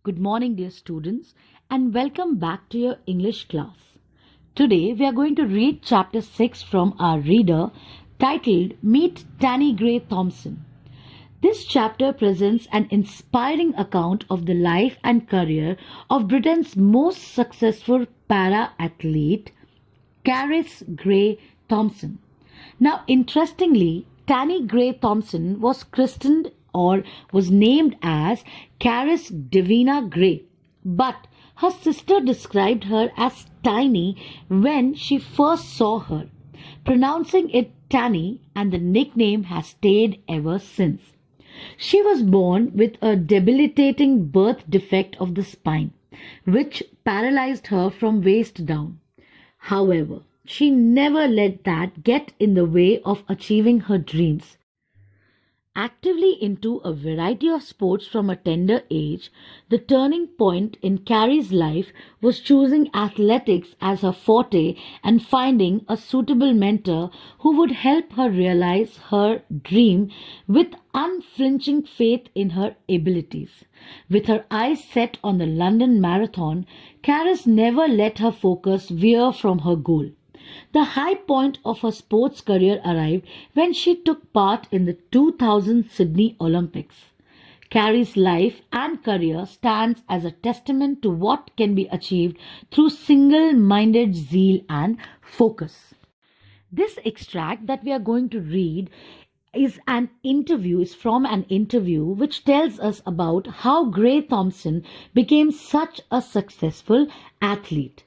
Good morning, dear students, and welcome back to your English class. Today, we are going to read chapter 6 from our reader titled Meet Tanni Grey-Thompson. This chapter presents an inspiring account of the life and career of Britain's most successful para-athlete, Caris Grey-Thompson. Now, interestingly, Tanni Grey-Thompson was christened or was named as Caris Divina Grey, but her sister described her as Tiny when she first saw her, pronouncing it Tanni, and the nickname has stayed ever since. She was born with a debilitating birth defect of the spine, which paralyzed her from waist down. However, she never let that get in the way of achieving her dreams. Actively into a variety of sports from a tender age, the turning point in Carrie's life was choosing athletics as her forte and finding a suitable mentor who would help her realize her dream with unflinching faith in her abilities. With her eyes set on the London Marathon, Carrie never let her focus veer from her goal. The high point of her sports career arrived when she took part in the 2000 Sydney Olympics. Carrie's life and career stands as a testament to what can be achieved through single-minded zeal and focus. This extract that we are going to read is from an interview which tells us about how Grey-Thompson became such a successful athlete.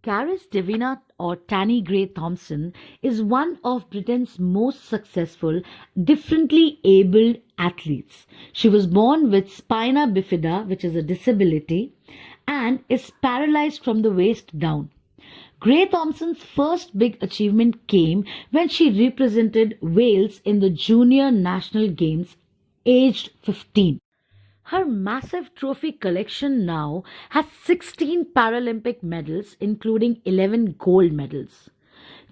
Caris Divina or Tanni Grey-Thompson is one of Britain's most successful differently abled athletes. She was born with spina bifida, which is a disability, and is paralyzed from the waist down. Grey-Thompson's first big achievement came when she represented Wales in the Junior National Games, aged 15. Her massive trophy collection now has 16 Paralympic medals, including 11 gold medals.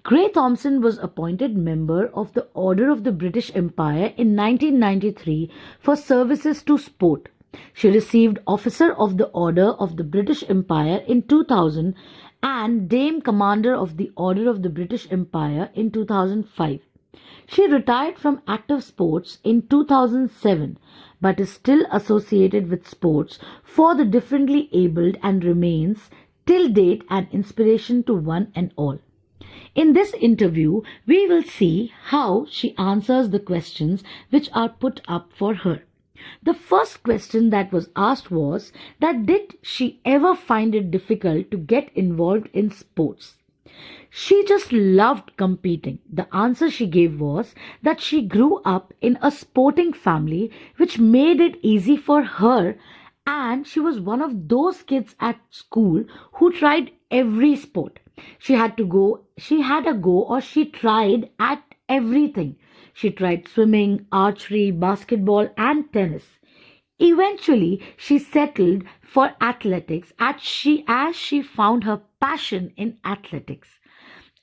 Grey-Thompson was appointed member of the Order of the British Empire in 1993 for services to sport. She received Officer of the Order of the British Empire in 2000 and Dame Commander of the Order of the British Empire in 2005. She retired from active sports in 2007 but is still associated with sports for the differently abled and remains till date an inspiration to one and all. In this interview, we will see how she answers the questions which are put up for her. The first question that was asked was that did she ever find it difficult to get involved in sports? She just loved competing. The answer she gave was that she grew up in a sporting family which made it easy for her, and she was one of those kids at school who tried every sport. She had a go or she tried at everything. She tried swimming, archery, basketball and tennis. Eventually, she settled for athletics as she found her passion in athletics.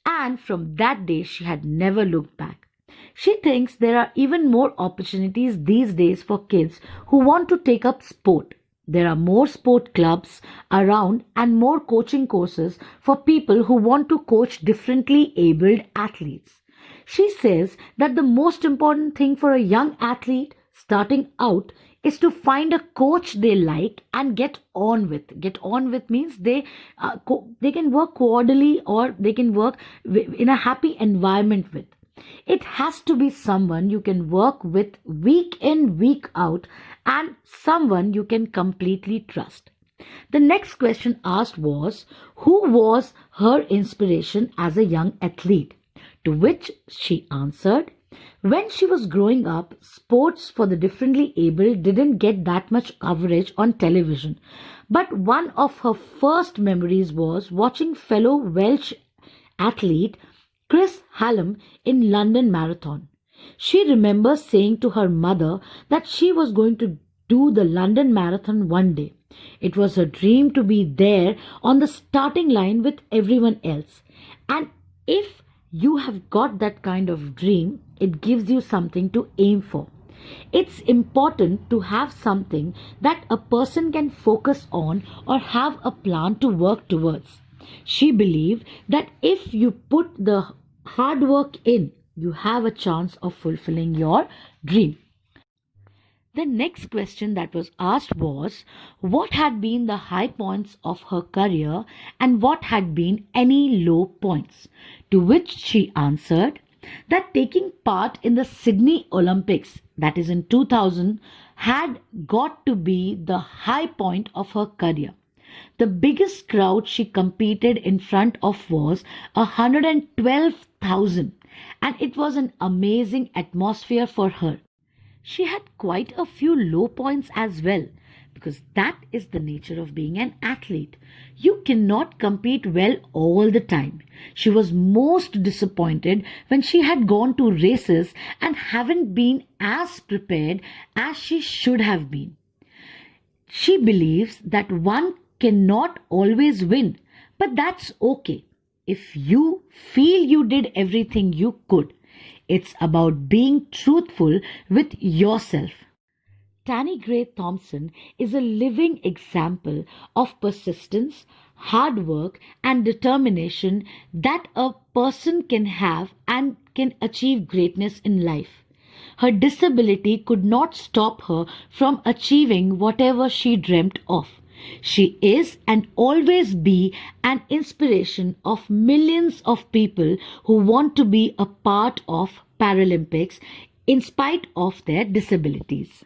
And from that day, she had never looked back. She thinks there are even more opportunities these days for kids who want to take up sport. There are more sport clubs around and more coaching courses for people who want to coach differently abled athletes. She says that the most important thing for a young athlete starting out is to find a coach they like and get on with. Get on with means they can work quarterly or they can work in a happy environment with. It has to be someone you can work with week in, week out, and someone you can completely trust. The next question asked was, who was her inspiration as a young athlete? To which she answered, when she was growing up, sports for the differently abled didn't get that much coverage on television. But one of her first memories was watching fellow Welsh athlete Chris Hallam in London Marathon. She remembers saying to her mother that she was going to do the London Marathon one day. It was her dream to be there on the starting line with everyone else. And if you have got that kind of dream, it gives you something to aim for. It's important to have something that a person can focus on or have a plan to work towards. She believed that if you put the hard work in, you have a chance of fulfilling your dream. The next question that was asked was what had been the high points of her career and what had been any low points? To which she answered that taking part in the Sydney Olympics, that is in 2000, had got to be the high point of her career. The biggest crowd she competed in front of was 112,000, and it was an amazing atmosphere for her. She had quite a few low points as well, because that is the nature of being an athlete. You cannot compete well all the time. She was most disappointed when she had gone to races and haven't been as prepared as she should have been. She believes that one cannot always win, but that's okay. If you feel you did everything you could, it's about being truthful with yourself. Tanni Grey-Thompson is a living example of persistence, hard work, and determination that a person can have and can achieve greatness in life. Her disability could not stop her from achieving whatever she dreamt of. She is and always be an inspiration of millions of people who want to be a part of Paralympics in spite of their disabilities.